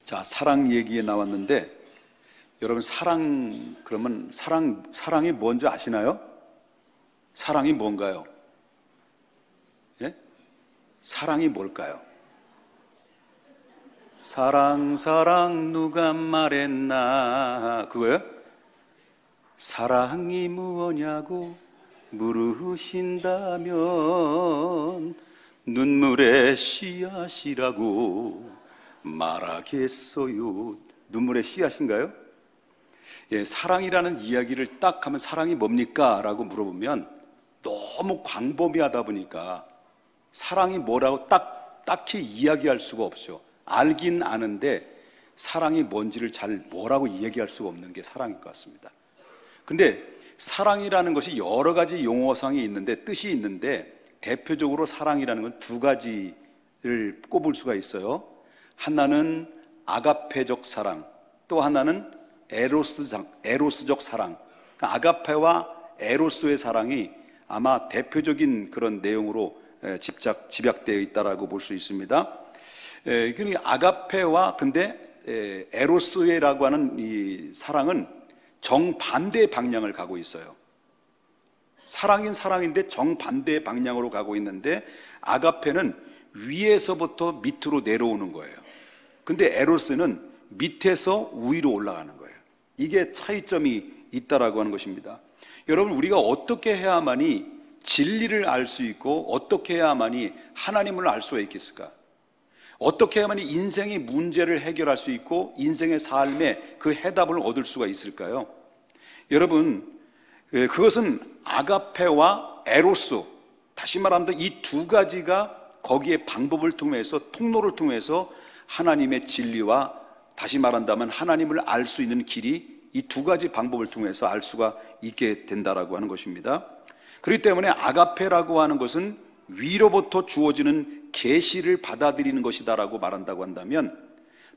자, 사랑 얘기에 나왔는데 여러분 그러면 사랑이 뭔지 아시나요? 사랑이 뭔가요? 예? 사랑이 뭘까요? 사랑 누가 말했나 그거요? 사랑이 무엇냐고 물으신다면 눈물의 씨앗이라고 말하겠어요. 눈물의 씨앗인가요? 예, 사랑이라는 이야기를 딱 하면 사랑이 뭡니까? 라고 물어보면 너무 광범위하다 보니까 사랑이 뭐라고 딱히 이야기할 수가 없죠. 알긴 아는데 사랑이 뭔지를 잘 뭐라고 이야기할 수가 없는 게 사랑일 것 같습니다. 근데 사랑이라는 것이 여러 가지 용어상이 있는데 뜻이 있는데 대표적으로 사랑이라는 건 두 가지를 꼽을 수가 있어요. 하나는 아가페적 사랑, 또 하나는 에로스적 사랑. 그러니까 아가페와 에로스의 사랑이 아마 대표적인 그런 내용으로 집약되어 있다라고 볼 수 있습니다. 그러니까 아가페와 근데 에로스라고 하는 이 사랑은 정반대의 방향을 가고 있어요. 사랑인 사랑인데 정반대의 방향으로 가고 있는데 아가페는 위에서부터 밑으로 내려오는 거예요. 근데 에로스는 밑에서 위로 올라가는 거예요. 이게 차이점이 있다라고 하는 것입니다. 여러분, 우리가 어떻게 해야만이 진리를 알 수 있고 어떻게 해야만이 하나님을 알 수가 있겠을까? 어떻게 해야만이 인생의 문제를 해결할 수 있고 인생의 삶에 그 해답을 얻을 수가 있을까요? 여러분, 그것은 아가페와 에로스, 다시 말하면 이 두 가지가 거기에 방법을 통해서 통로를 통해서 하나님의 진리와 다시 말한다면 하나님을 알 수 있는 길이 이 두 가지 방법을 통해서 알 수가 있게 된다라고 하는 것입니다. 그렇기 때문에 아가페라고 하는 것은 위로부터 주어지는 계시를 받아들이는 것이다라고 말한다고 한다면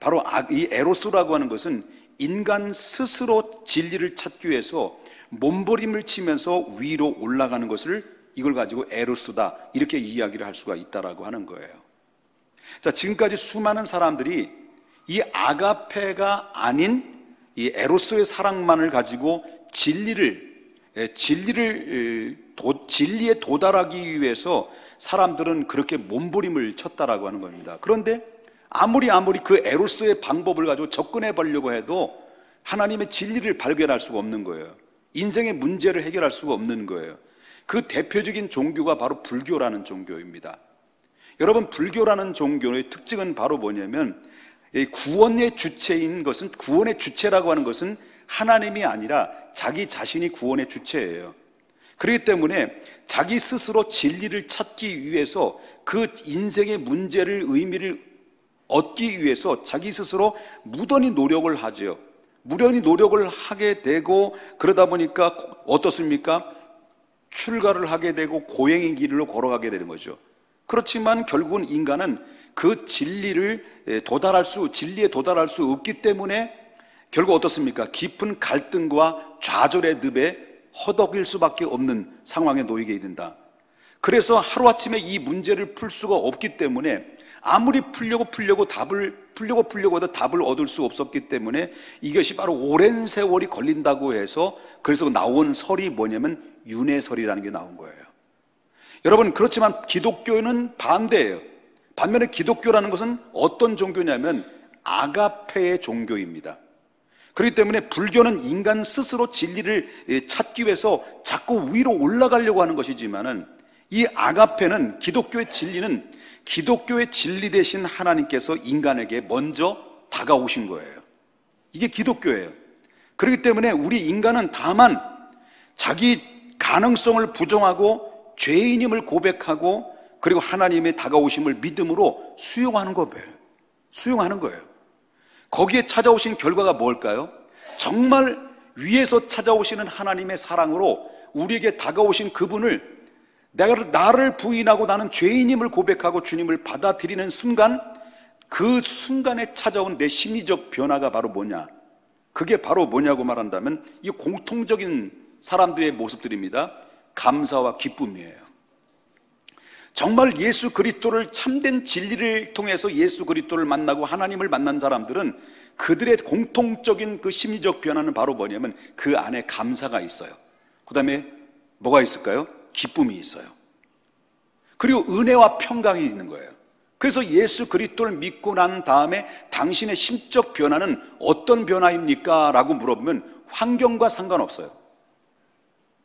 바로 이 에로스라고 하는 것은 인간 스스로 진리를 찾기 위해서 몸부림을 치면서 위로 올라가는 것을 이걸 가지고 에로스다 이렇게 이야기를 할 수가 있다라고 하는 거예요. 자, 지금까지 수많은 사람들이 이 아가페가 아닌 이 에로스의 사랑만을 가지고 진리에 도달하기 위해서 사람들은 그렇게 몸부림을 쳤다라고 하는 겁니다. 그런데 아무리 그 에로스의 방법을 가지고 접근해 보려고 해도 하나님의 진리를 발견할 수가 없는 거예요. 인생의 문제를 해결할 수가 없는 거예요. 그 대표적인 종교가 바로 불교라는 종교입니다. 여러분, 불교라는 종교의 특징은 바로 뭐냐면 구원의 주체인 것은, 구원의 주체라고 하는 것은 하나님이 아니라 자기 자신이 구원의 주체예요. 그렇기 때문에 자기 스스로 진리를 찾기 위해서 그 인생의 문제를 의미를 얻기 위해서 자기 스스로 무던히 노력을 하죠. 무던히 노력을 하게 되고 그러다 보니까 어떻습니까? 출가를 하게 되고 고행의 길로 걸어가게 되는 거죠. 그렇지만 결국은 인간은 그 진리에 도달할 수 없기 때문에 결국 어떻습니까? 깊은 갈등과 좌절의 늪에 허덕일 수밖에 없는 상황에 놓이게 된다. 그래서 하루아침에 이 문제를 풀 수가 없기 때문에 아무리 풀려고 해도 답을 얻을 수 없었기 때문에 이것이 바로 오랜 세월이 걸린다고 해서 그래서 나온 설이 뭐냐면 윤회설이라는 게 나온 거예요. 여러분, 그렇지만 기독교는 반대예요. 반면에 기독교라는 것은 어떤 종교냐면 아가페의 종교입니다. 그렇기 때문에 불교는 인간 스스로 진리를 찾기 위해서 자꾸 위로 올라가려고 하는 것이지만은 이 아가페는 기독교의 진리는 기독교의 진리 대신 하나님께서 인간에게 먼저 다가오신 거예요. 이게 기독교예요. 그렇기 때문에 우리 인간은 다만 자기 가능성을 부정하고 죄인임을 고백하고 그리고 하나님의 다가오심을 믿음으로 수용하는 거예요. 거기에 찾아오신 결과가 뭘까요? 정말 위에서 찾아오시는 하나님의 사랑으로 우리에게 다가오신 그분을 나를 부인하고 나는 죄인임을 고백하고 주님을 받아들이는 순간, 그 순간에 찾아온 내 심리적 변화가 바로 뭐냐? 그게 바로 뭐냐고 말한다면 이 공통적인 사람들의 모습들입니다. 감사와 기쁨이에요. 정말 예수 그리스도를 참된 진리를 통해서 예수 그리스도를 만나고 하나님을 만난 사람들은 그들의 공통적인 그 심리적 변화는 바로 뭐냐면 그 안에 감사가 있어요. 그 다음에 뭐가 있을까요? 기쁨이 있어요. 그리고 은혜와 평강이 있는 거예요. 그래서 예수 그리스도를 믿고 난 다음에 당신의 심적 변화는 어떤 변화입니까? 라고 물어보면 환경과 상관없어요.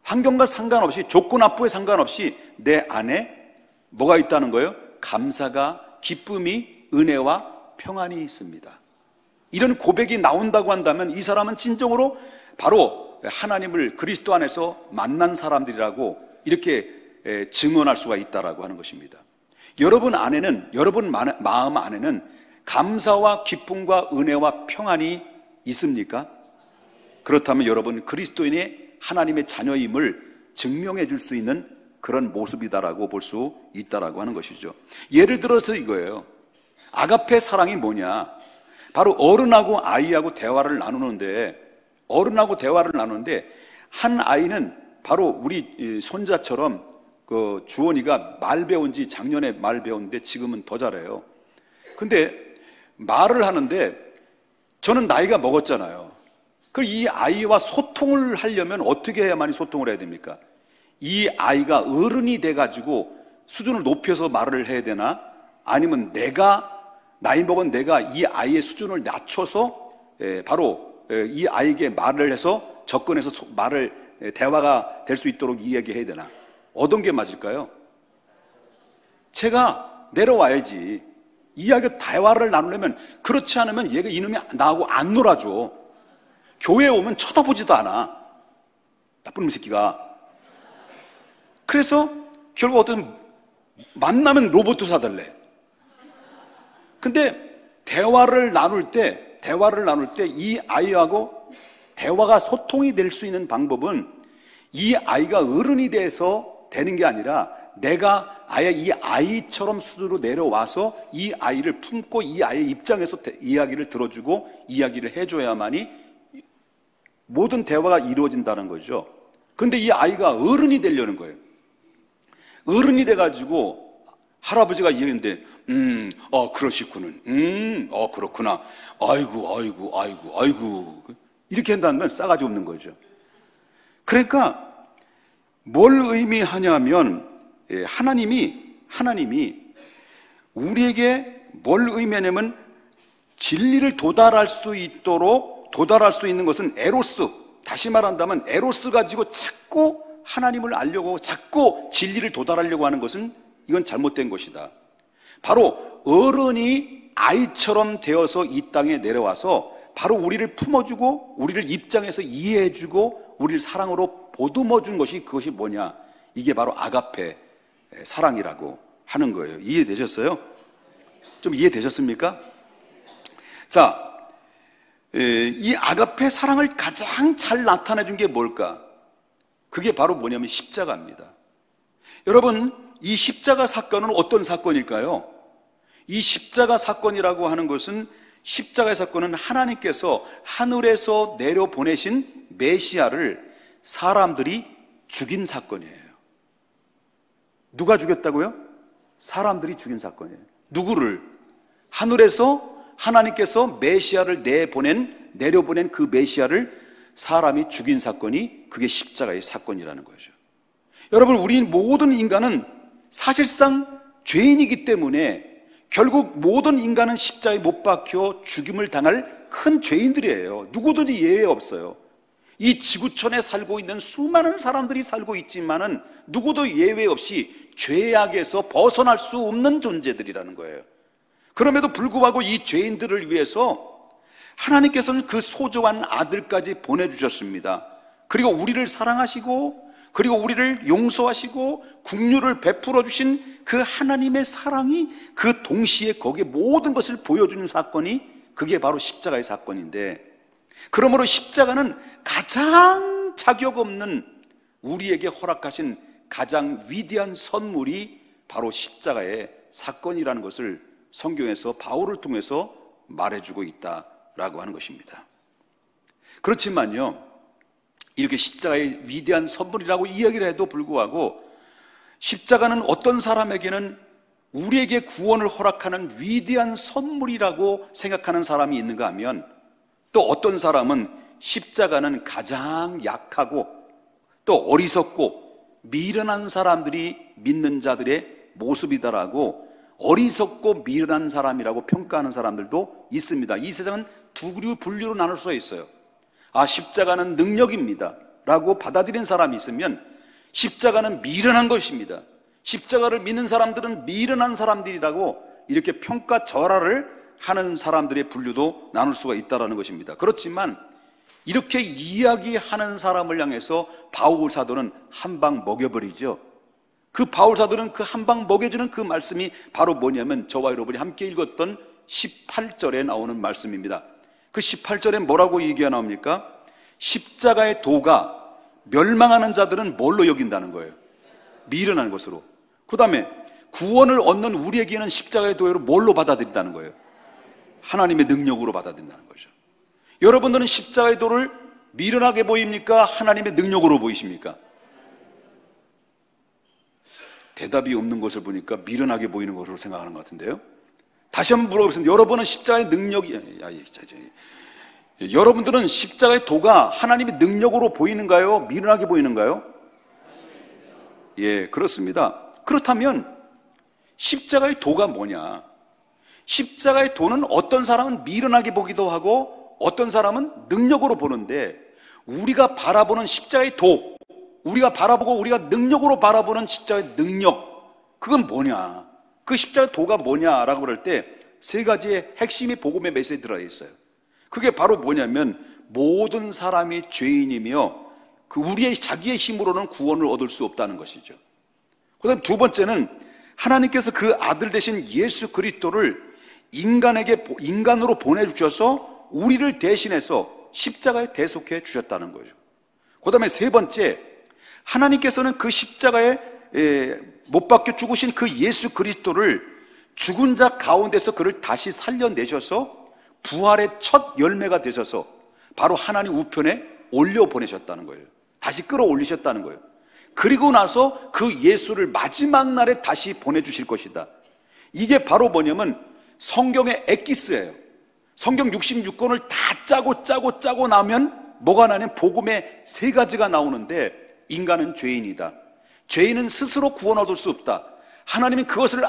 환경과 상관없이, 조건 합부에 상관없이 내 안에 뭐가 있다는 거예요? 감사가, 기쁨이, 은혜와 평안이 있습니다. 이런 고백이 나온다고 한다면 이 사람은 진정으로 바로 하나님을 그리스도 안에서 만난 사람들이라고 이렇게 증언할 수가 있다라고 하는 것입니다. 여러분 안에는, 여러분 마음 안에는 감사와 기쁨과 은혜와 평안이 있습니까? 그렇다면 여러분 그리스도인의 하나님의 자녀임을 증명해 줄 수 있는 그런 모습이다라고 볼 수 있다라고 하는 것이죠. 예를 들어서 이거예요. 아가페 사랑이 뭐냐? 바로 어른하고 아이하고 대화를 나누는데, 어른하고 대화를 나누는데 한 아이는 바로 우리 손자처럼 그 주원이가 말 배운 지 작년에 말 배웠는데 지금은 더 잘해요. 근데 말을 하는데 저는 나이가 먹었잖아요. 그럼 이 아이와 소통을 하려면 어떻게 해야만 소통을 해야 됩니까? 이 아이가 어른이 돼가지고 수준을 높여서 말을 해야 되나? 아니면 나이 먹은 내가 이 아이의 수준을 낮춰서 바로 이 아이에게 말을 해서 접근해서 대화가 될 수 있도록 이야기해야 되나? 어떤 게 맞을까요? 제가 내려와야지. 이야기가 대화를 나누려면, 그렇지 않으면 얘가 이놈이 나하고 안 놀아줘. 교회에 오면 쳐다보지도 않아. 나쁜 놈 새끼가. 그래서 결국 어떤 만나면 로봇도 사달래. 근데 대화를 나눌 때 이 아이하고 대화가 소통이 될 수 있는 방법은 이 아이가 어른이 돼서 되는 게 아니라 내가 아예 이 아이처럼 수준으로 내려와서 이 아이를 품고 이 아이의 입장에서 이야기를 들어주고 이야기를 해줘야만이 모든 대화가 이루어진다는 거죠. 그런데 이 아이가 어른이 되려는 거예요. 어른이 돼가지고 할아버지가 이야기했는데 그러시구는, 그렇구나, 아이고 이렇게 한다면 싸가지 없는 거죠. 그러니까 뭘 의미하냐면 하나님이 우리에게 뭘 의미하냐면 진리를 도달할 수 있는 것은 에로스, 다시 말한다면 에로스 가지고 자꾸 하나님을 알려고, 자꾸 진리를 도달하려고 하는 것은 이건 잘못된 것이다. 바로 어른이 아이처럼 되어서 이 땅에 내려와서 바로 우리를 품어주고 우리를 입장에서 이해해주고 우리를 사랑으로 보듬어준 것이, 그것이 뭐냐? 이게 바로 아가페 사랑이라고 하는 거예요. 이해되셨어요? 좀 이해되셨습니까? 자, 이 아가페 사랑을 가장 잘 나타내 준 게 뭘까? 그게 바로 뭐냐면 십자가입니다. 여러분, 이 십자가 사건은 어떤 사건일까요? 이 십자가 사건이라고 하는 것은, 십자가의 사건은 하나님께서 하늘에서 내려보내신 메시아를 사람들이 죽인 사건이에요. 누가 죽였다고요? 사람들이 죽인 사건이에요. 누구를? 하늘에서 하나님께서 메시아를 내려보낸 그 메시아를 사람이 죽인 사건이, 그게 십자가의 사건이라는 거죠. 여러분, 우리 모든 인간은 사실상 죄인이기 때문에 결국 모든 인간은 십자가에 못 박혀 죽임을 당할 큰 죄인들이에요. 누구든지 예외 없어요. 이 지구촌에 살고 있는 수많은 사람들이 살고 있지만은 누구도 예외 없이 죄악에서 벗어날 수 없는 존재들이라는 거예요. 그럼에도 불구하고 이 죄인들을 위해서 하나님께서는 그 소중한 아들까지 보내주셨습니다. 그리고 우리를 사랑하시고, 그리고 우리를 용서하시고 긍휼을 베풀어 주신 그 하나님의 사랑이 그 동시에 거기에 모든 것을 보여주는 사건이, 그게 바로 십자가의 사건인데, 그러므로 십자가는 가장 자격 없는 우리에게 허락하신 가장 위대한 선물이 바로 십자가의 사건이라는 것을 성경에서 바울을 통해서 말해주고 있다라고 하는 것입니다. 그렇지만요, 이렇게 십자가의 위대한 선물이라고 이야기를 해도 불구하고 십자가는 어떤 사람에게는 우리에게 구원을 허락하는 위대한 선물이라고 생각하는 사람이 있는가 하면, 또 어떤 사람은 십자가는 가장 약하고 또 어리석고 미련한 사람들이 믿는 자들의 모습이다라고, 어리석고 미련한 사람이라고 평가하는 사람들도 있습니다. 이 세상은 두 분류로 나눌 수 있어요. 십자가는 능력입니다 라고 받아들이는 사람이 있으면, 십자가는 미련한 것입니다, 십자가를 믿는 사람들은 미련한 사람들이라고 이렇게 평가절하를 하는 사람들의 분류도 나눌 수가 있다는 것입니다. 그렇지만 이렇게 이야기하는 사람을 향해서 바울 사도는 한 방 먹여버리죠. 그 바울 사도는 그 한 방 먹여주는 그 말씀이 바로 뭐냐면, 저와 여러분이 함께 읽었던 18절에 나오는 말씀입니다. 그 18절에 뭐라고 얘기가 나옵니까? 십자가의 도가 멸망하는 자들은 뭘로 여긴다는 거예요? 미련한 것으로. 그 다음에 구원을 얻는 우리에게는 십자가의 도를 뭘로 받아들인다는 거예요? 하나님의 능력으로 받아들인다는 거죠. 여러분들은 십자가의 도를 미련하게 보입니까? 하나님의 능력으로 보이십니까? 대답이 없는 것을 보니까 미련하게 보이는 것으로 생각하는 것 같은데요. 다시 한번 물어보겠습니다. 여러분은 십자가의 능력이, 여러분들은 십자가의 도가 하나님의 능력으로 보이는가요? 미련하게 보이는가요? 예, 그렇습니다. 그렇다면 십자가의 도가 뭐냐? 십자가의 도는 어떤 사람은 미련하게 보기도 하고 어떤 사람은 능력으로 보는데, 우리가 바라보는 십자가의 도, 우리가 바라보고 우리가 능력으로 바라보는 십자가의 능력, 그건 뭐냐? 그 십자가의 도가 뭐냐라고 그럴 때 세 가지의 핵심이 복음의 메시지에 들어있어요. 그게 바로 뭐냐면, 모든 사람이 죄인이며 그 우리의 자기의 힘으로는 구원을 얻을 수 없다는 것이죠. 그 다음 두 번째는, 하나님께서 그 아들 되신 예수 그리스도를 인간으로 보내주셔서 우리를 대신해서 십자가에 대속해 주셨다는 거죠. 그 다음에 세 번째, 하나님께서는 그 십자가에 못 박혀 죽으신 그 예수 그리스도를 죽은 자 가운데서 그를 다시 살려내셔서 부활의 첫 열매가 되셔서 바로 하나님 우편에 올려보내셨다는 거예요. 다시 끌어올리셨다는 거예요. 그리고 나서 그 예수를 마지막 날에 다시 보내주실 것이다. 이게 바로 뭐냐면 성경의 엑기스예요. 성경 66권을 다 짜고 나면 뭐가 나냐면 복음의 세 가지가 나오는데, 인간은 죄인이다, 죄인은 스스로 구원 얻을 수 없다, 하나님은 그것을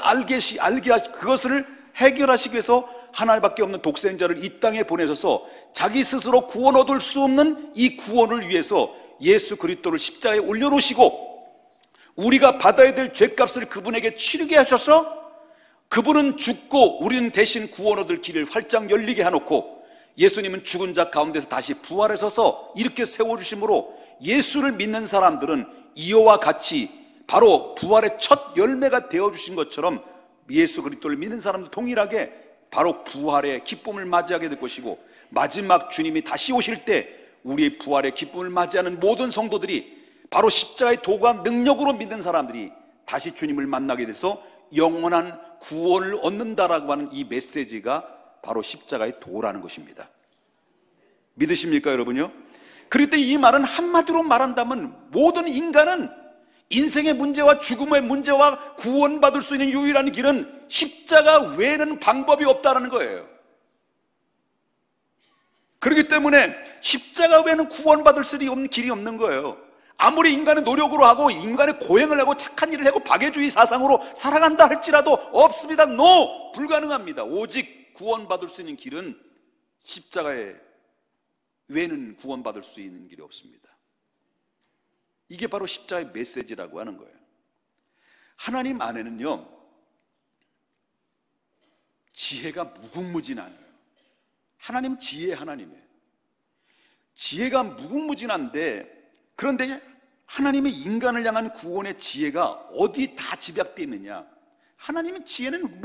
그것을 해결하시기 위해서 하나님밖에 없는 독생자를 이 땅에 보내셔서 자기 스스로 구원 얻을 수 없는 이 구원을 위해서 예수 그리스도를 십자가에 올려놓으시고, 우리가 받아야 될 죄값을 그분에게 치르게 하셔서 그분은 죽고 우리는 대신 구원 얻을 길을 활짝 열리게 해놓고, 예수님은 죽은 자 가운데서 다시 부활하셔서 이렇게 세워주심으로 예수를 믿는 사람들은 이와 같이 바로 부활의 첫 열매가 되어주신 것처럼 예수 그리스도를 믿는 사람도 동일하게 바로 부활의 기쁨을 맞이하게 될 것이고, 마지막 주님이 다시 오실 때 우리의 부활의 기쁨을 맞이하는 모든 성도들이 바로 십자가의 도가 능력으로 믿는 사람들이 다시 주님을 만나게 돼서 영원한 구원을 얻는다라고 하는 이 메시지가 바로 십자가의 도라는 것입니다. 믿으십니까, 여러분요? 그럴 때 이 말은 한마디로 말한다면, 모든 인간은 인생의 문제와 죽음의 문제와 구원받을 수 있는 유일한 길은 십자가 외에는 방법이 없다는 거예요. 그렇기 때문에 십자가 외에는 구원받을 수 있는 길이 없는 거예요. 아무리 인간의 노력으로 하고 인간의 고행을 하고 착한 일을 하고 박애주의 사상으로 살아간다 할지라도 없습니다. NO! 불가능합니다. 오직 구원받을 수 있는 길은 십자가에 외에는 구원받을 수 있는 길이 없습니다. 이게 바로 십자가의 메시지라고 하는 거예요. 하나님 안에는요, 지혜가 무궁무진해요. 하나님 지혜의 하나님이에요. 지혜가 무궁무진한데, 그런데 하나님의 인간을 향한 구원의 지혜가 어디 다 집약되어 있느냐? 하나님의 지혜는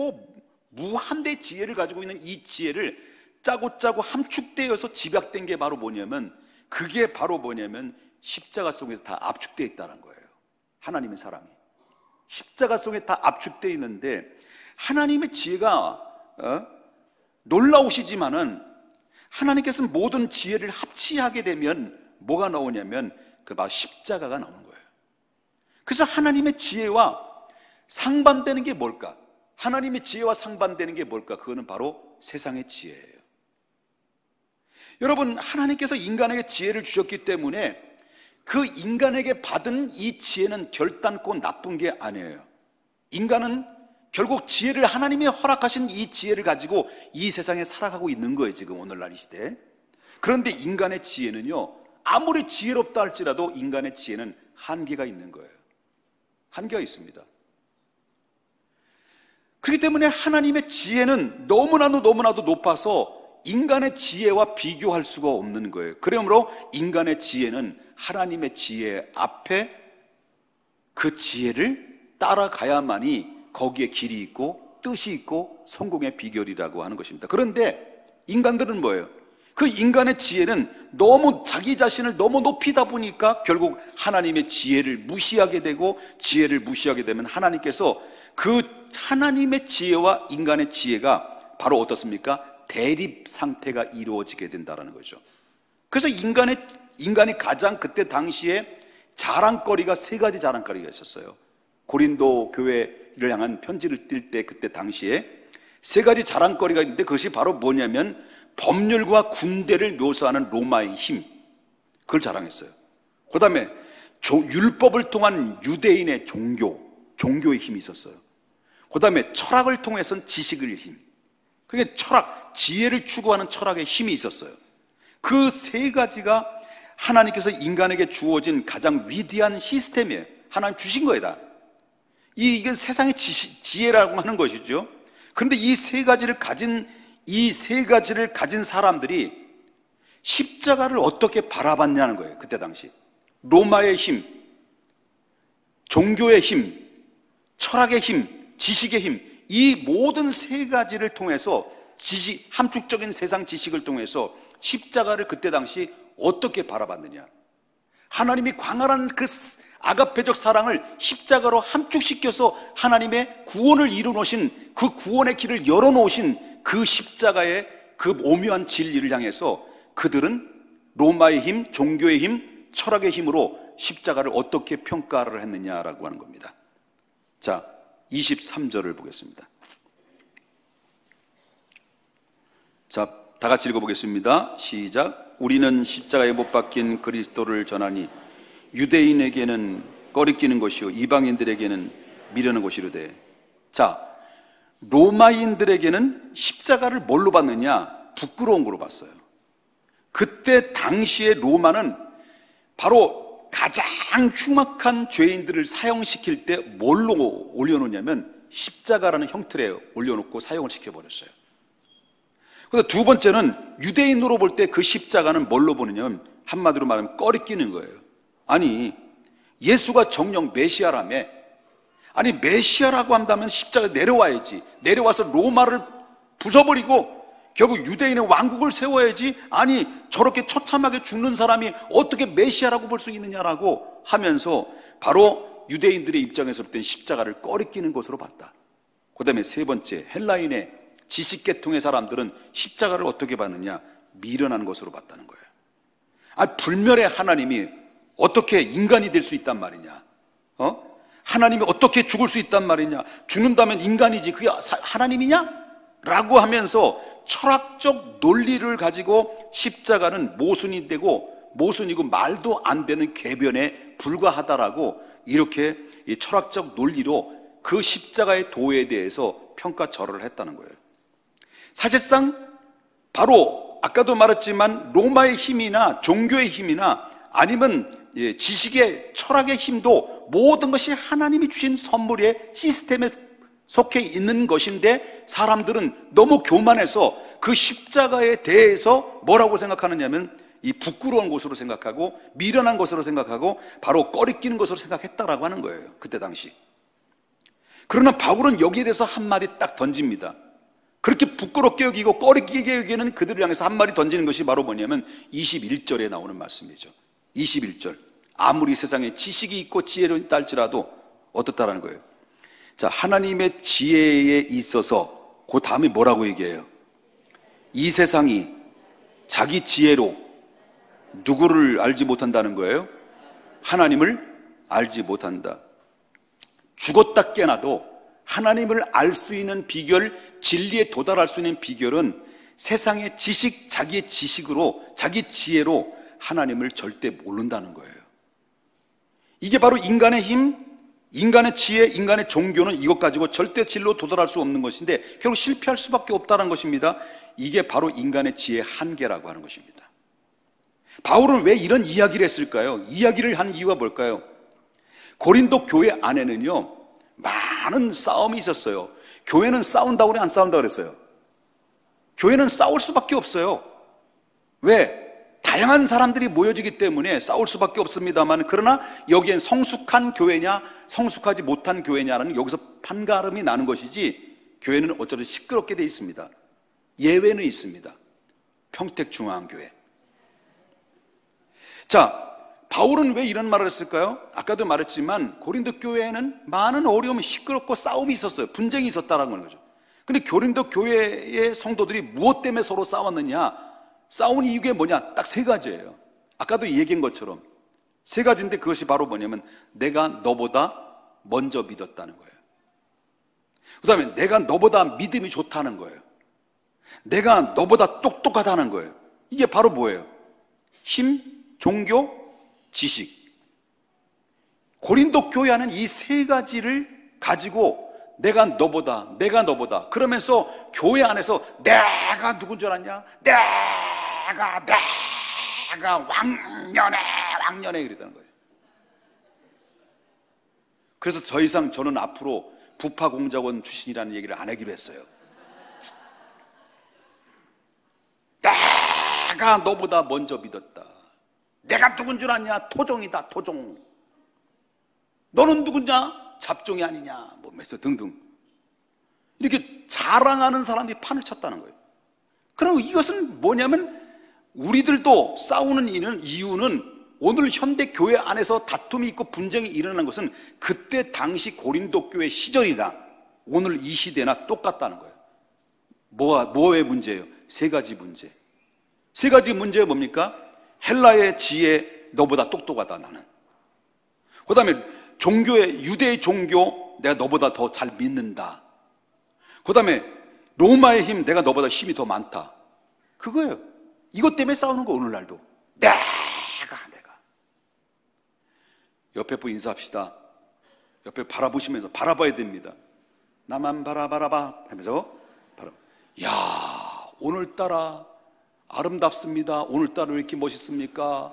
무한대의 지혜를 가지고 있는 이 지혜를 짜고 함축되어서 집약된 게 바로 뭐냐면, 그게 바로 뭐냐면 십자가 속에서 다 압축되어 있다는 거예요. 하나님의 사랑이 십자가 속에 다 압축되어 있는데, 하나님의 지혜가 놀라우시지만은 하나님께서는 모든 지혜를 합치하게 되면 뭐가 나오냐면 그 바로 십자가가 나오는 거예요. 그래서 하나님의 지혜와 상반되는 게 뭘까? 하나님의 지혜와 상반되는 게 뭘까? 그거는 바로 세상의 지혜예요. 여러분, 하나님께서 인간에게 지혜를 주셨기 때문에 그 인간에게 받은 이 지혜는 결단코 나쁜 게 아니에요. 인간은 결국 지혜를, 하나님이 허락하신 이 지혜를 가지고 이 세상에 살아가고 있는 거예요, 지금 오늘날 이 시대에. 그런데 인간의 지혜는요, 아무리 지혜롭다 할지라도 인간의 지혜는 한계가 있는 거예요. 한계가 있습니다. 그렇기 때문에 하나님의 지혜는 너무나도 높아서 인간의 지혜와 비교할 수가 없는 거예요. 그러므로 인간의 지혜는 하나님의 지혜 앞에 그 지혜를 따라가야만이 거기에 길이 있고 뜻이 있고 성공의 비결이라고 하는 것입니다. 그런데 인간들은 뭐예요? 그 인간의 지혜는 너무 자기 자신을 너무 높이다 보니까 결국 하나님의 지혜를 무시하게 되고, 지혜를 무시하게 되면 하나님께서 그 하나님의 지혜와 인간의 지혜가 바로 어떻습니까? 대립 상태가 이루어지게 된다는 거죠. 그래서 인간이 가장 그때 당시에 자랑거리가 세 가지 자랑거리가 있었어요. 고린도 교회를 향한 편지를 띌 때 그때 당시에 세 가지 자랑거리가 있는데 그것이 바로 뭐냐면 법률과 군대를 묘사하는 로마의 힘, 그걸 자랑했어요. 그 다음에 율법을 통한 유대인의 종교의 힘이 있었어요. 그 다음에 철학을 통해서는 지식의 힘, 그게 철학, 지혜를 추구하는 철학의 힘이 있었어요. 그 세 가지가 하나님께서 인간에게 주어진 가장 위대한 시스템이에요. 하나님 주신 거예요. 이게 세상의 지혜라고 하는 것이죠. 그런데 이 세 가지를 가진 사람들이 십자가를 어떻게 바라봤냐는 거예요. 그때 당시 로마의 힘, 종교의 힘, 철학의 힘, 지식의 힘, 이 모든 세 가지를 통해서 함축적인 세상 지식을 통해서 십자가를 그때 당시 어떻게 바라봤느냐. 하나님이 광활한 그 아가페적 사랑을 십자가로 함축시켜서 하나님의 구원을 이루어놓으신, 그 구원의 길을 열어놓으신 그 십자가의 그 오묘한 진리를 향해서 그들은 로마의 힘, 종교의 힘, 철학의 힘으로 십자가를 어떻게 평가를 했느냐라고 하는 겁니다. 자, 23절을 보겠습니다. 자, 다 같이 읽어보겠습니다. 시작. 우리는 십자가에 못 박힌 그리스도를 전하니 유대인에게는 꺼리끼는 것이요 이방인들에게는 미련한 것이로되. 자, 로마인들에게는 십자가를 뭘로 봤느냐? 부끄러운 거로 봤어요. 그때 당시에 로마는 바로 가장 흉악한 죄인들을 사형시킬 때 뭘로 올려놓냐면 십자가라는 형틀에 올려놓고 사형을 시켜버렸어요. 그런데 두 번째는 유대인으로 볼 때 그 십자가는 뭘로 보느냐면 한마디로 말하면 꺼리끼는 거예요. 아니, 예수가 정령 메시아라며, 아니 메시아라고 한다면 십자가 내려와야지, 내려와서 로마를 부숴버리고 결국 유대인의 왕국을 세워야지, 아니 저렇게 처참하게 죽는 사람이 어떻게 메시아라고 볼 수 있느냐라고 하면서 바로 유대인들의 입장에서 볼 땐 십자가를 꺼리끼는 것으로 봤다. 그 다음에 세 번째, 헬라인의 지식계통의 사람들은 십자가를 어떻게 봤느냐? 미련한 것으로 봤다는 거예요. 불멸의 하나님이 어떻게 인간이 될 수 있단 말이냐? 하나님이 어떻게 죽을 수 있단 말이냐? 죽는다면 인간이지 그게 하나님이냐? 라고 하면서 철학적 논리를 가지고 십자가는 모순이고 말도 안 되는 궤변에 불과하다라고 이렇게 이 철학적 논리로 그 십자가의 도에 대해서 평가절하를 했다는 거예요. 사실상 바로 아까도 말했지만 로마의 힘이나 종교의 힘이나 아니면 지식의 철학의 힘도 모든 것이 하나님이 주신 선물의 시스템에 속해 있는 것인데 사람들은 너무 교만해서 그 십자가에 대해서 뭐라고 생각하느냐면 이 부끄러운 것으로 생각하고 미련한 것으로 생각하고 바로 꺼리끼는 것으로 생각했다라고 하는 거예요. 그때 당시. 그러나 바울은 여기에 대해서 한마디 딱 던집니다. 그렇게 부끄럽게 여기고 꺼리끼게 여기는 그들을 향해서 한마디 던지는 것이 바로 뭐냐면 21절에 나오는 말씀이죠. 21절. 아무리 세상에 지식이 있고 지혜로 있다 할지라도 어떻다라는 거예요. 자, 하나님의 지혜에 있어서 그 다음에 뭐라고 얘기해요? 이 세상이 자기 지혜로 누구를 알지 못한다는 거예요? 하나님을 알지 못한다. 죽었다 깨나도 하나님을 알 수 있는 비결, 진리에 도달할 수 있는 비결은 세상의 지식, 자기의 지식으로, 자기 지혜로 하나님을 절대 모른다는 거예요. 이게 바로 인간의 힘, 인간의 지혜, 인간의 종교는 이것 가지고 절대 진리로 도달할 수 없는 것인데 결국 실패할 수밖에 없다는 것입니다. 이게 바로 인간의 지혜의 한계라고 하는 것입니다. 바울은 왜 이런 이야기를 했을까요? 이야기를 한 이유가 뭘까요? 고린도 교회 안에는요, 많은 싸움이 있었어요. 교회는 싸운다고 그래, 안 싸운다고 그랬어요? 교회는 싸울 수밖에 없어요. 왜? 다양한 사람들이 모여지기 때문에 싸울 수밖에 없습니다만, 그러나 여기엔 성숙한 교회냐 성숙하지 못한 교회냐라는 여기서 판가름이 나는 것이지, 교회는 어쩌면 시끄럽게 돼 있습니다. 예외는 있습니다. 평택중앙교회. 자, 바울은 왜 이런 말을 했을까요? 아까도 말했지만 고린도 교회에는 많은 어려움이, 시끄럽고 싸움이 있었어요. 분쟁이 있었다는 거죠. 근데 고린도 교회의 성도들이 무엇 때문에 서로 싸웠느냐? 싸운 이유가 뭐냐? 딱 세 가지예요. 아까도 얘기한 것처럼 세 가지인데, 그것이 바로 뭐냐면 내가 너보다 먼저 믿었다는 거예요. 그 다음에 내가 너보다 믿음이 좋다는 거예요. 내가 너보다 똑똑하다는 거예요. 이게 바로 뭐예요? 힘, 종교, 지식. 고린도 교회 안은 이 세 가지를 가지고 내가 너보다 그러면서 교회 안에서 내가 누군 줄 아냐? 내가 왕년에 그랬다는 거예요. 그래서 더 이상 저는 앞으로 부파공작원 출신이라는 얘기를 안 하기로 했어요. 내가 너보다 먼저 믿었다. 내가 누군 줄 아냐? 토종이다, 토종. 너는 누구냐? 잡종이 아니냐? 뭐 등등. 이렇게 자랑하는 사람들이 판을 쳤다는 거예요. 그럼 이것은 뭐냐면, 우리들도 싸우는 이유는 오늘 현대 교회 안에서 다툼이 있고 분쟁이 일어난 것은 그때 당시 고린도 교회 시절이나 오늘 이 시대나 똑같다는 거예요. 뭐의 문제예요? 세 가지 문제. 세 가지 문제가 뭡니까? 헬라의 지혜, 너보다 똑똑하다 나는. 그 다음에 종교의, 유대의 종교, 내가 너보다 더 잘 믿는다. 그 다음에 로마의 힘, 내가 너보다 힘이 더 많다. 그거예요. 이것 때문에 싸우는 거, 오늘날도. 내가. 옆에 분 인사합시다. 옆에 바라보시면서, 바라봐야 됩니다. 나만 바라봐 하면서 야, 오늘따라 아름답습니다. 오늘따라 왜 이렇게 멋있습니까?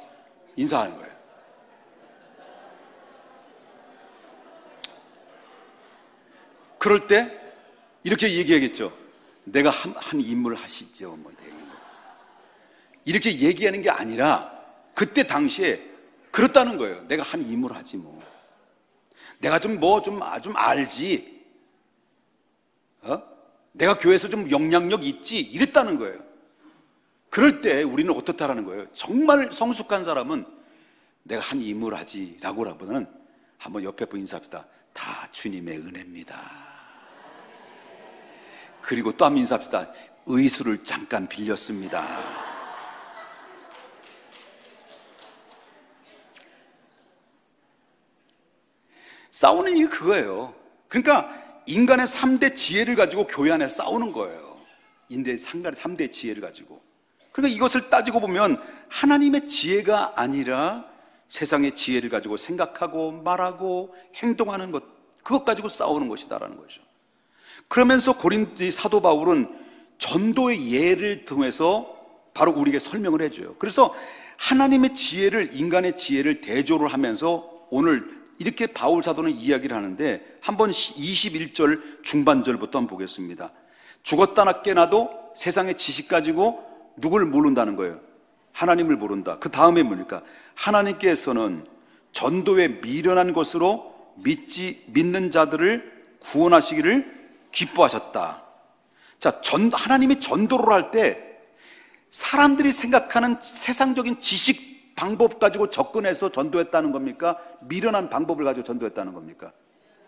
인사하는 거예요. 그럴 때 이렇게 얘기하겠죠. 내가 한 인물 하시죠. 뭐 이렇게 얘기하는 게 아니라 그때 당시에 그렇다는 거예요. 내가 한 인물 하지 뭐. 내가 좀 알지. 내가 교회에서 좀 영향력 있지. 이랬다는 거예요. 그럴 때 우리는 어떻다라는 거예요? 정말 성숙한 사람은 내가 한 인물 하지 라고 하면은 한번 옆에 분 인사합시다. 다 주님의 은혜입니다. 그리고 또 한번 인사합시다. 의수를 잠깐 빌렸습니다. 싸우는 이유 그거예요. 그러니까 인간의 3대 지혜를 가지고 교회 안에 싸우는 거예요. 인간의 3대 지혜를 가지고. 그러니까 이것을 따지고 보면 하나님의 지혜가 아니라 세상의 지혜를 가지고 생각하고 말하고 행동하는 것, 그것 가지고 싸우는 것이다라는 거죠. 그러면서 고린도 사도 바울은 전도의 예를 통해서 바로 우리에게 설명을 해줘요. 그래서 하나님의 지혜를, 인간의 지혜를 대조를 하면서 오늘 이렇게 바울 사도는 이야기를 하는데, 한번 21절 중반절부터 한번 보겠습니다. 죽었다 깨나도 세상의 지식 가지고 누굴 모른다는 거예요? 하나님을 모른다. 그 다음에 뭡니까? 하나님께서는 전도에 미련한 것으로 믿는 자들을 구원하시기를 기뻐하셨다. 자, 하나님이 전도를 할 때 사람들이 생각하는 세상적인 지식 방법 가지고 접근해서 전도했다는 겁니까? 미련한 방법을 가지고 전도했다는 겁니까?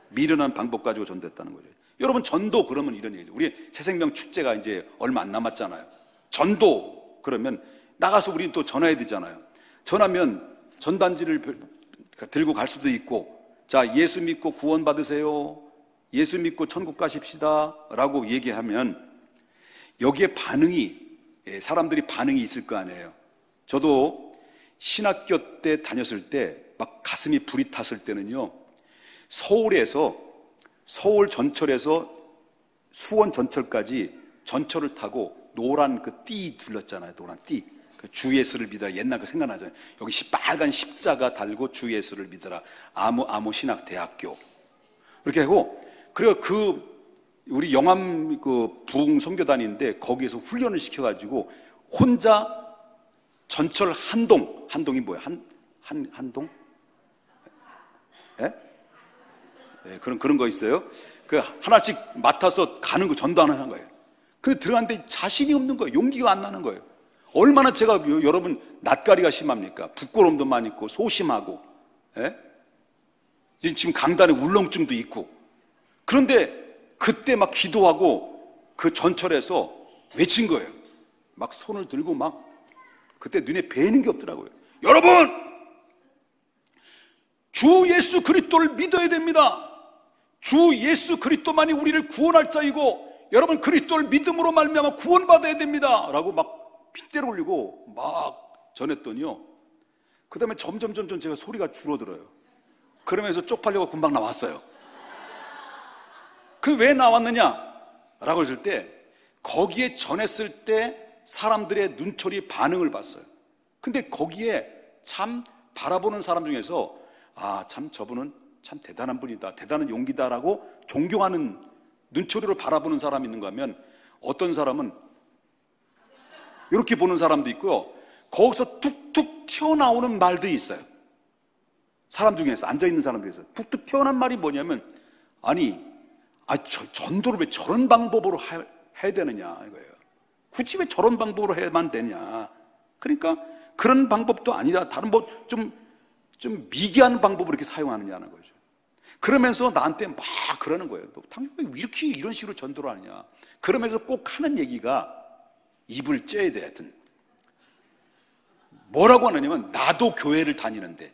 미련한 방법 가지고 전도했다는 거죠. 여러분, 전도 그러면 이런 얘기죠. 우리 새생명 축제가 이제 얼마 안 남았잖아요. 전도 그러면 나가서 우리는 또 전화해야 되잖아요. 전하면 전단지를 들고 갈 수도 있고 자, 예수 믿고 구원 받으세요, 예수 믿고 천국 가십시다 라고 얘기하면 여기에 사람들이 반응이 있을 거 아니에요. 저도 신학교 때 다녔을 때 막 가슴이 불이 탔을 때는요, 서울 전철에서 수원 전철까지 전철을 타고 노란 그 띠 둘렀잖아요. 노란 띠. 그 주 예수를 믿어라. 옛날 그 생각나잖아요. 여기 빨간 십자가 달고 주 예수를 믿어라. 아무 신학대학교. 그렇게 하고, 그리고 우리 영암 그 부흥 선교단인데 거기에서 훈련을 시켜가지고 혼자 전철 한동이 뭐야? 한동? 예? 네, 그런 거 있어요. 그 하나씩 맡아서 가는 거 전도하는 거예요. 근데 들어갔는데 자신이 없는 거예요. 용기가 안 나는 거예요. 얼마나 제가 여러분 낯가리가 심합니까? 부끄러움도 많이 있고 소심하고, 예? 지금 강단에 울렁증도 있고. 그런데 그때 막 기도하고 그 전철에서 외친 거예요. 막 손을 들고 막, 그때 눈에 뵈는 게 없더라고요. 여러분, 주 예수 그리스도를 믿어야 됩니다. 주 예수 그리스도만이 우리를 구원할 자이고, 여러분 그리스도를 믿음으로 말미암아 구원받아야 됩니다 라고 막 핏대를 올리고 막 전했더니요, 그 다음에 점점 제가 소리가 줄어들어요. 그러면서 쪽팔려고 금방 나왔어요. 그 왜 나왔느냐 라고 했을 때, 거기에 전했을 때 사람들의 눈초리 반응을 봤어요. 근데 거기에 참 바라보는 사람 중에서 참 저분은 참 대단한 분이다, 대단한 용기다라고 존경하는 눈초리로 바라보는 사람이 있는가 하면, 어떤 사람은 이렇게 보는 사람도 있고요, 거기서 툭툭 튀어나오는 말도 있어요. 사람 중에서, 앉아있는 사람 중에서 툭툭 튀어나온 말이 뭐냐면, 전도를 왜 저런 방법으로 해야 되느냐 이거예요. 굳이 왜 저런 방법으로 해야만 되냐. 그러니까 그런 방법도 아니라 다른 좀 미개한 방법을 이렇게 사용하느냐는 거죠. 그러면서 나한테 막 그러는 거예요. 당연히 왜 이렇게 이런 식으로 전도를 하느냐. 그러면서 꼭 하는 얘기가, 입을 째야 돼. 하여튼 뭐라고 하느냐면, 나도 교회를 다니는데,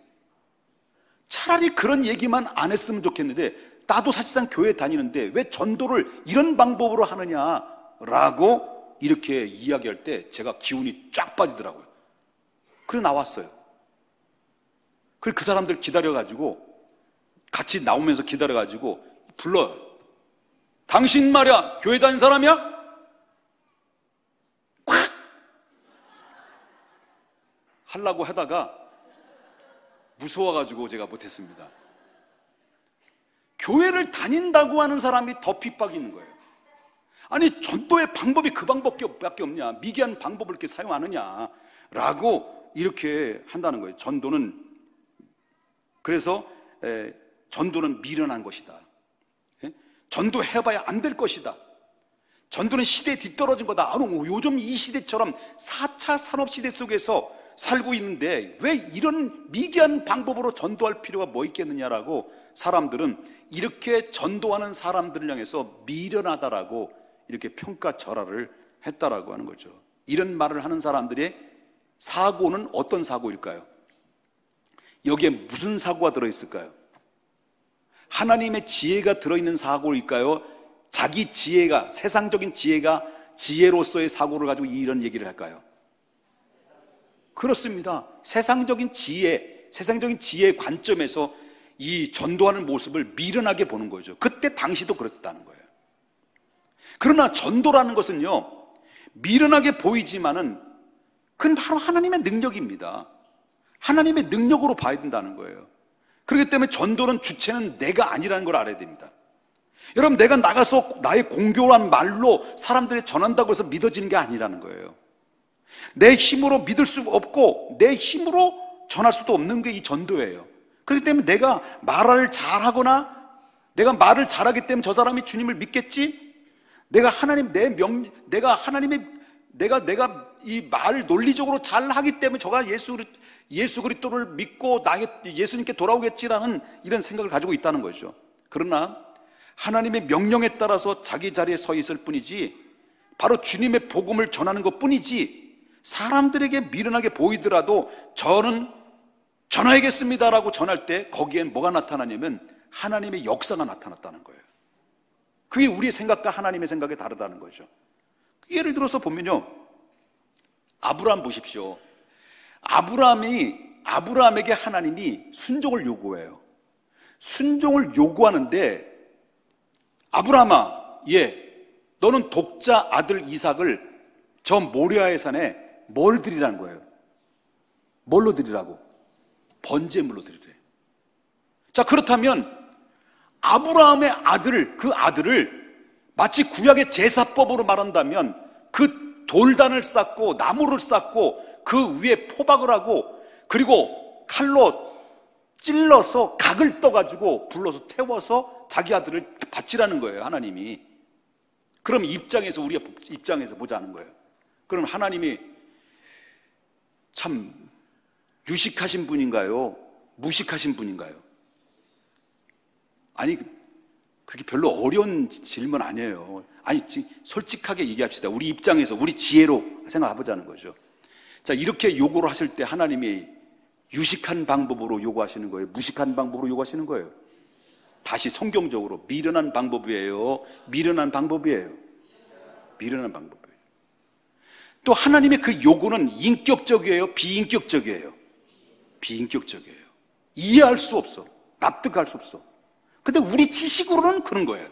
차라리 그런 얘기만 안 했으면 좋겠는데, 나도 사실상 교회 다니는데 왜 전도를 이런 방법으로 하느냐라고 이렇게 이야기할 때 제가 기운이 쫙 빠지더라고요. 그래서 나왔어요. 그 사람들 기다려가지고, 같이 나오면서 기다려가지고 불러요. 당신 말이야 교회 다니는 사람이야? 콱! 하려고 하다가 무서워가지고 제가 못했습니다. 교회를 다닌다고 하는 사람이 더 핍박이 있는 거예요. 아니, 전도의 방법이 그 방법밖에 없냐, 미개한 방법을 이렇게 사용하느냐 라고 이렇게 한다는 거예요. 그래서 전도는 미련한 것이다. 전도해봐야 안 될 것이다. 전도는 시대에 뒤떨어진 거다. 요즘 이 시대처럼 4차 산업시대 속에서 살고 있는데 왜 이런 미개한 방법으로 전도할 필요가 뭐 있겠느냐라고, 사람들은 이렇게 전도하는 사람들을 향해서 미련하다라고 이렇게 평가절하를 했다라고 하는 거죠. 이런 말을 하는 사람들의 사고는 어떤 사고일까요? 여기에 무슨 사고가 들어있을까요? 하나님의 지혜가 들어있는 사고일까요? 자기 지혜가, 세상적인 지혜로서의 사고를 가지고 이런 얘기를 할까요? 그렇습니다. 세상적인 지혜의 관점에서 이 전도하는 모습을 미련하게 보는 거죠. 그때 당시도 그렇다는 거예요. 그러나 전도라는 것은요, 미련하게 보이지만은 그건 바로 하나님의 능력입니다. 하나님의 능력으로 봐야 된다는 거예요. 그렇기 때문에 전도는 주체는 내가 아니라는 걸 알아야 됩니다. 여러분, 내가 나가서 나의 공교한 말로 사람들에 전한다고 해서 믿어지는 게 아니라는 거예요. 내 힘으로 믿을 수 없고 내 힘으로 전할 수도 없는 게 이 전도예요. 그렇기 때문에 내가 말을 잘하거나 내가 말을 잘하기 때문에 저 사람이 주님을 믿겠지? 내가 이 말을 논리적으로 잘하기 때문에 저가 예수 그리스도를 믿고 예수님께 돌아오겠지라는 이런 생각을 가지고 있다는 거죠. 그러나 하나님의 명령에 따라서 자기 자리에 서 있을 뿐이지, 바로 주님의 복음을 전하는 것 뿐이지, 사람들에게 미련하게 보이더라도 저는 전화하겠습니다라고 전할 때 거기엔 뭐가 나타나냐면 하나님의 역사가 나타났다는 거예요. 그게 우리의 생각과 하나님의 생각이 다르다는 거죠. 예를 들어서 보면요, 아브라함 보십시오. 아브라함에게 하나님이 순종을 요구해요. 순종을 요구하는데, 아브라함아, 너는 독자 아들 이삭을 저 모리아의 산에 뭘 드리라는 거예요? 뭘로 드리라고? 번제물로 드리래. 자, 그렇다면 아브라함의 그 아들을 마치 구약의 제사법으로 말한다면 그 돌단을 쌓고 나무를 쌓고 그 위에 포박을 하고 그리고 칼로 찔러서 각을 떠가지고 불러서 태워서 자기 아들을 바치라는 거예요, 하나님이. 그럼 우리가 입장에서 보자는 거예요. 그럼 하나님이 참 유식하신 분인가요? 무식하신 분인가요? 아니, 그렇게 별로 어려운 질문 아니에요. 아니, 솔직하게 얘기합시다. 우리 입장에서, 우리 지혜로 생각해보자는 거죠. 자, 이렇게 요구를 하실 때 하나님이 유식한 방법으로 요구하시는 거예요? 무식한 방법으로 요구하시는 거예요? 다시 성경적으로 미련한 방법이에요? 미련한 방법이에요? 미련한 방법이에요. 또 하나님의 그 요구는 인격적이에요? 비인격적이에요? 비인격적이에요. 이해할 수 없어. 납득할 수 없어. 근데 우리 지식으로는 그런 거예요.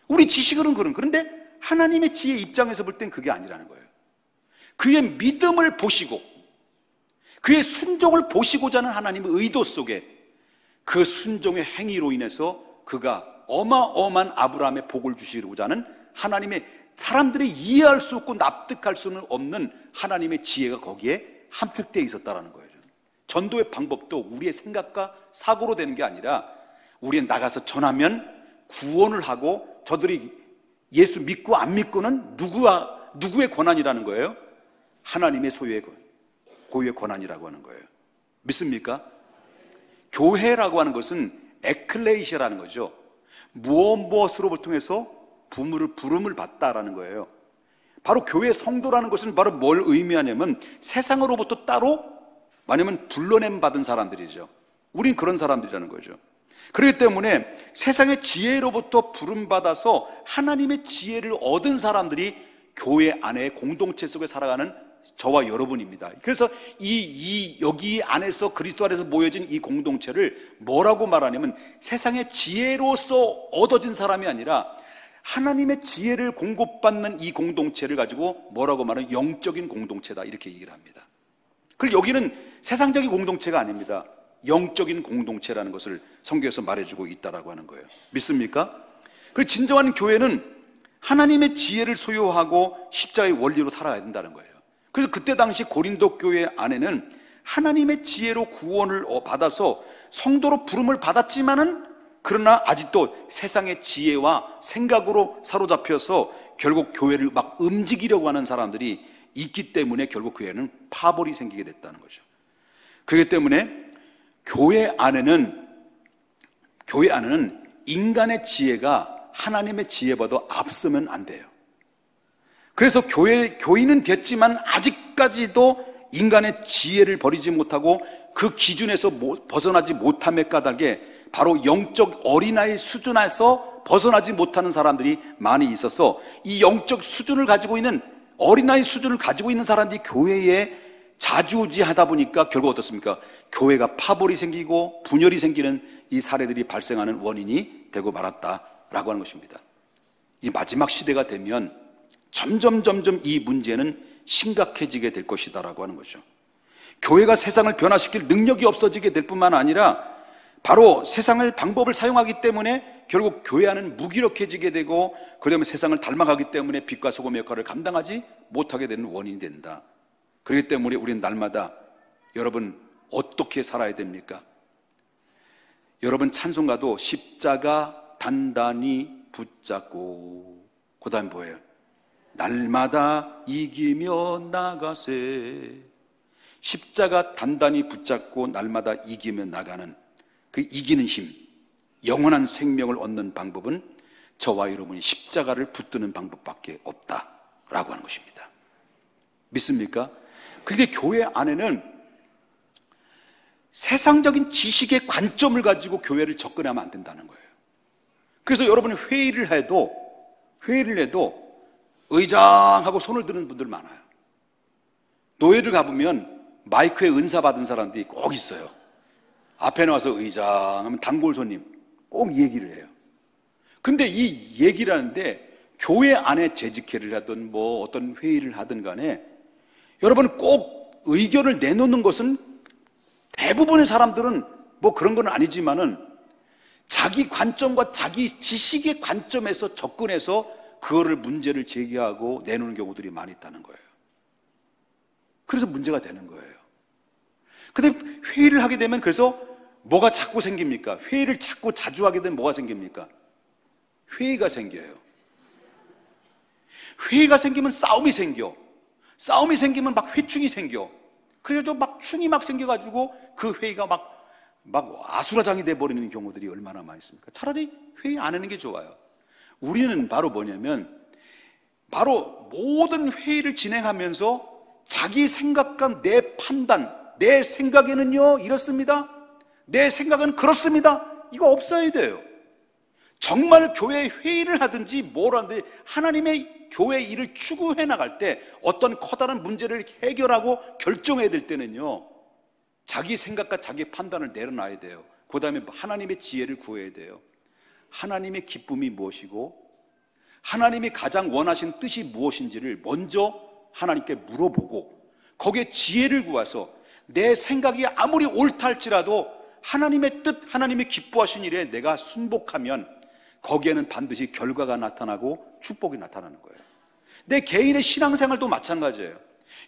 우리 지식으로는 그런데 하나님의 지혜 입장에서 볼 땐 그게 아니라는 거예요. 그의 믿음을 보시고 그의 순종을 보시고자 하는 하나님의 의도 속에 그 순종의 행위로 인해서 그가 어마어마한 아브라함의 복을 주시고자 하는 하나님의, 사람들이 이해할 수 없고 납득할 수는 없는 하나님의 지혜가 거기에 함축되어 있었다는 거예요. 전도의 방법도 우리의 생각과 사고로 되는 게 아니라 우리는 나가서 전하면 구원을 하고 저들이 예수 믿고 안 믿고는 누구의 권한이라는 거예요? 하나님의 고유의 권한이라고 하는 거예요. 믿습니까? 교회라고 하는 것은 에클레이시아라는 거죠. 무엇으로 통해서 부름을 받다라는 거예요. 바로 교회 성도라는 것은 바로 뭘 의미하냐면 세상으로부터 따로 말하면 불러냄 받은 사람들이죠. 우린 그런 사람들이라는 거죠. 그렇기 때문에 세상의 지혜로부터 부름받아서 하나님의 지혜를 얻은 사람들이 교회 안에 공동체 속에 살아가는 저와 여러분입니다. 그래서 여기 안에서 그리스도 안에서 모여진 이 공동체를 뭐라고 말하냐면 세상의 지혜로서 얻어진 사람이 아니라 하나님의 지혜를 공급받는 이 공동체를 가지고 뭐라고 말하면 영적인 공동체다, 이렇게 얘기를 합니다. 그리고 여기는 세상적인 공동체가 아닙니다. 영적인 공동체라는 것을 성경에서 말해주고 있다라고 하는 거예요. 믿습니까? 그리고 진정한 교회는 하나님의 지혜를 소유하고 십자가의 원리로 살아야 된다는 거예요. 그래서 그때 당시 고린도 교회 안에는 하나님의 지혜로 구원을 받아서 성도로 부름을 받았지만은 그러나 아직도 세상의 지혜와 생각으로 사로잡혀서 결국 교회를 막 움직이려고 하는 사람들이 있기 때문에 결국 교회는 파벌이 생기게 됐다는 거죠. 그렇기 때문에 교회 안에는 인간의 지혜가 하나님의 지혜보다 앞서면 안 돼요. 그래서 교인은 됐지만 아직까지도 인간의 지혜를 버리지 못하고 그 기준에서 벗어나지 못함의 까닭에 바로 영적 어린아이 수준에서 벗어나지 못하는 사람들이 많이 있어서 이 영적 수준을 가지고 있는 어린아이 수준을 가지고 있는 사람들이 교회에 자주지하다 보니까 결국 어떻습니까? 교회가 파벌이 생기고 분열이 생기는 이 사례들이 발생하는 원인이 되고 말았다라고 하는 것입니다. 이 마지막 시대가 되면 점점 이 문제는 심각해지게 될 것이다라고 하는 거죠. 교회가 세상을 변화시킬 능력이 없어지게 될 뿐만 아니라 바로 세상의 방법을 사용하기 때문에 결국 교회 안은 무기력해지게 되고 그다음에 세상을 닮아가기 때문에 빛과 소금의 역할을 감당하지 못하게 되는 원인이 된다. 그렇기 때문에 우리는 날마다 여러분 어떻게 살아야 됩니까? 여러분 찬송가도 십자가 단단히 붙잡고, 그 다음에 뭐예요? 날마다 이기며 나가세. 십자가 단단히 붙잡고 날마다 이기며 나가는 그 이기는 힘, 영원한 생명을 얻는 방법은 저와 여러분이 십자가를 붙드는 방법밖에 없다라고 하는 것입니다. 믿습니까? 그런데 교회 안에는 세상적인 지식의 관점을 가지고 교회를 접근하면 안 된다는 거예요. 그래서 여러분이 회의를 해도 의장하고 손을 드는 분들 많아요. 노예를 가보면 마이크에 은사 받은 사람들이 꼭 있어요. 앞에 나와서 의장 하면 단골 손님 꼭 이 얘기를 해요. 근데 이 얘기를 하는데 교회 안에 재직회를 하든 뭐 어떤 회의를 하든 간에 여러분 꼭 의견을 내놓는 것은 대부분의 사람들은 뭐 그런 건 아니지만은 자기 관점과 자기 지식의 관점에서 접근해서 그거를 문제를 제기하고 내놓는 경우들이 많이 있다는 거예요. 그래서 문제가 되는 거예요. 근데 회의를 하게 되면 그래서 뭐가 자꾸 생깁니까? 회의를 자꾸 자주 하게 되면 뭐가 생깁니까? 회의가 생겨요. 회의가 생기면 싸움이 생겨. 싸움이 생기면 막 회충이 생겨. 그래서 막 충이 막 생겨가지고 그 회의가 막 아수라장이 돼버리는 경우들이 얼마나 많이 있습니까? 차라리 회의 안 하는 게 좋아요. 우리는 바로 뭐냐면 바로 모든 회의를 진행하면서 자기 생각과 내 판단, 내 생각에는요 이렇습니다, 내 생각은 그렇습니다, 이거 없어야 돼요. 정말 교회 회의를 하든지 뭘 하든지 하나님의 교회 일을 추구해 나갈 때 어떤 커다란 문제를 해결하고 결정해야 될 때는요 자기 생각과 자기 판단을 내려놔야 돼요. 그 다음에 하나님의 지혜를 구해야 돼요. 하나님의 기쁨이 무엇이고 하나님이 가장 원하시는 뜻이 무엇인지를 먼저 하나님께 물어보고 거기에 지혜를 구해서 내 생각이 아무리 옳다 할지라도 하나님의 뜻, 하나님이 기뻐하신 일에 내가 순복하면 거기에는 반드시 결과가 나타나고 축복이 나타나는 거예요. 내 개인의 신앙생활도 마찬가지예요.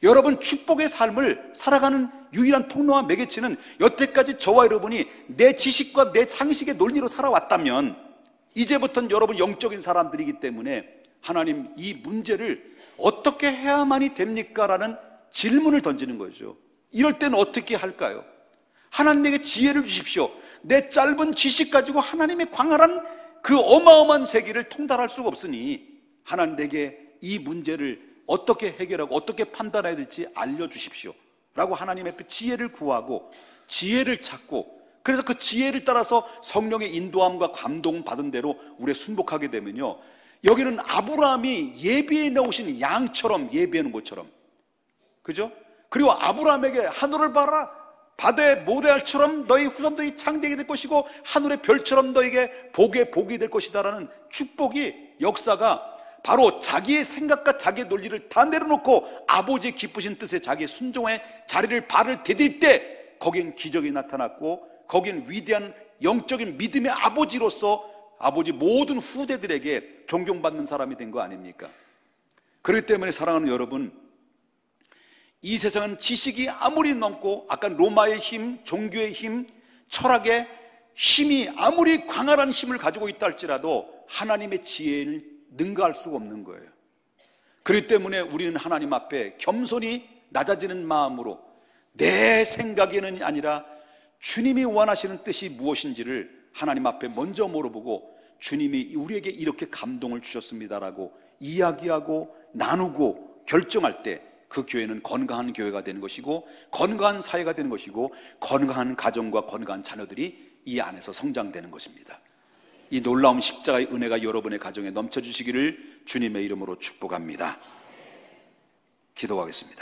여러분 축복의 삶을 살아가는 유일한 통로와 매개체는 여태까지 저와 여러분이 내 지식과 내 상식의 논리로 살아왔다면 이제부터는 여러분 영적인 사람들이기 때문에 하나님 이 문제를 어떻게 해야만이 됩니까? 라는 질문을 던지는 거죠. 이럴 때는 어떻게 할까요? 하나님 내게 지혜를 주십시오. 내 짧은 지식 가지고 하나님의 광활한 그 어마어마한 세계를 통달할 수가 없으니 하나님 내게 이 문제를 어떻게 해결하고 어떻게 판단해야 될지 알려주십시오 라고 하나님 앞에 지혜를 구하고 지혜를 찾고 그래서 그 지혜를 따라서 성령의 인도함과 감동 받은 대로 우리가 순복하게 되면요 여기는 아브라함이 예비해 놓으신 양처럼 예비해 놓은 것처럼 그죠? 그리고 아브라함에게 하늘을 봐라 바다의 모래알처럼 너희 후손들이 창대하게 될 것이고 하늘의 별처럼 너에게 복이 될 것이다 라는 축복이 역사가 바로 자기의 생각과 자기의 논리를 다 내려놓고 아버지의 기쁘신 뜻에 자기의 순종의 자리를 발을 디딜 때 거긴 기적이 나타났고 거긴 위대한 영적인 믿음의 아버지로서 아버지 모든 후대들에게 존경받는 사람이 된 거 아닙니까? 그렇기 때문에 사랑하는 여러분 이 세상은 지식이 아무리 넘고 아까 로마의 힘, 종교의 힘, 철학의 힘이 아무리 광활한 힘을 가지고 있다 할지라도 하나님의 지혜를 능가할 수가 없는 거예요. 그렇기 때문에 우리는 하나님 앞에 겸손히 낮아지는 마음으로 내 생각에는 아니라 주님이 원하시는 뜻이 무엇인지를 하나님 앞에 먼저 물어보고 주님이 우리에게 이렇게 감동을 주셨습니다라고 이야기하고 나누고 결정할 때 그 교회는 건강한 교회가 되는 것이고 건강한 사회가 되는 것이고 건강한 가정과 건강한 자녀들이 이 안에서 성장되는 것입니다. 이 놀라운 십자가의 은혜가 여러분의 가정에 넘쳐주시기를 주님의 이름으로 축복합니다. 기도하겠습니다.